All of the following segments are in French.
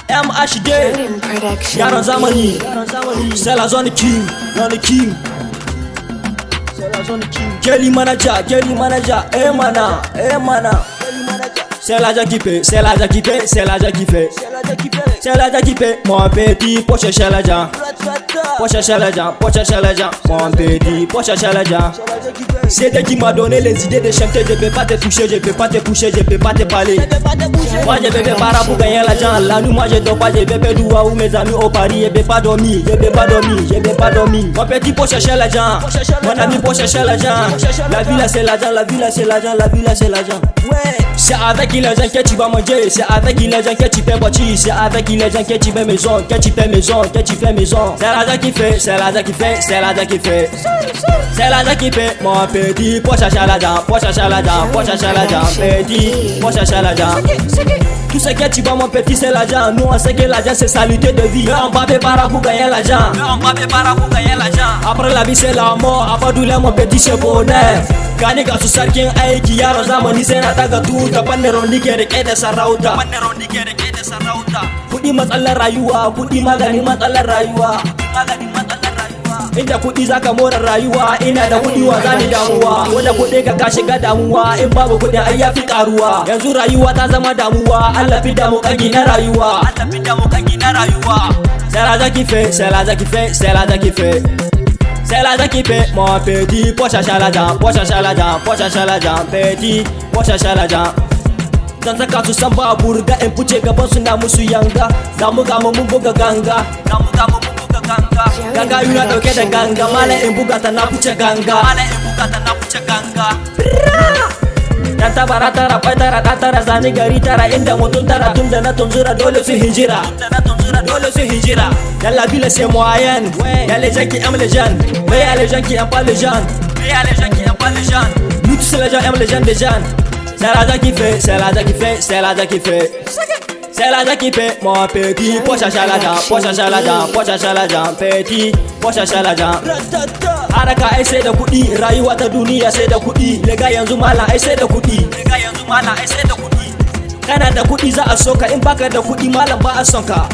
MHD yaran zamani, c'est la zone king, Kelly manager, mana. C'est la qui paie, c'est la qui fait. Mon petit, pour chercher l'argent. Mon petit, pour chercher l'argent. C'est toi qui m'a donné les idées de chanter. Je peux pas te toucher, je peux pas te coucher, je peux pas te parler. Moi je peux pas pour gagner l'argent. La nuit moi je dors pas, je peux pas douer où mes amis au Paris. Je peux pas dormir. Mon petit pour chercher l'argent. Mon ami pour chercher l'argent. La vie là c'est l'argent, C'est avec l'argent que tu vas manger, c'est avec l'argent que tu peux bâtir, c'est avec l'argent que tu fais maison, C'est l'argent qui fait, c'est l'argent qui fait. Mon petit pour chercher l'argent, petit pour chercher l'argent. Tout ce que tu vois mon petit c'est l'argent. Nous on sait que l'argent c'est saleté de vie. On va préparer pour gagner l'argent. Après la vie c'est la mort. Après douleur mon petit c'est bonheur. Gani ga su sarkin aiki yaron zamani sai na daga tuta. Banneron nike rike da sarauta. Kudi matsalar rayuwa, kudi magani matsalar rayuwa. Inda kudi zaka more rayuwa, ina da kudi wa zani damuwa. Wanda kudi ka shiga damuwa, in babu kudi ai yafi karuwa. Yanzu rayuwa ta zama damuwa, Allah fi damu kangi na rayuwa. C'est l'argent qui fait, c'est l'argent qui fait. Mon petit pour chercher l'argent, petit pour chercher l'argent. Dan saka su san ba burga in fice gaban suna musu yanga. Gamu mun buga ganga. Ganga yuna dauke da ganga. Malam in buga ta na fice ganga. Dan tabara tara kwai tara zani gari tara inda mutum tara tun da na tunzura dole su hijira. Dans la ville c'est moyenne. Y'a les gens qui aiment les jeunes, mais y'a les gens qui aiment pas les jeunes. Nous tous les gens aiment les jeunes des jeunes. C'est l'argent qui fait. C'est l'argent qui fait. Mon petit pour chercher l'argent, petit pour chercher l'argent. Haraka ai sai da kudi, rayuwa ta duniya sai da kudi. Lega yanzu mala ai sai da kudi. Kana da kudi za a soka, in baka da kudi malam ba a sonka.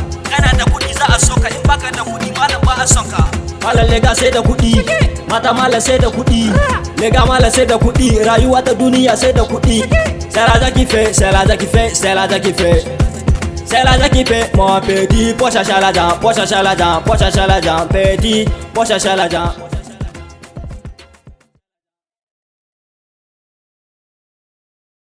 Malam lega sai da kudi, mata malam sai da kudi. Lega malam sai da kudi, rayuwa ta duniya sai da kudi. C'est l'argent qui fait. C'est l'argent qui fait. Mon petit pour chercher l'argent, petit pour chercher l'argent.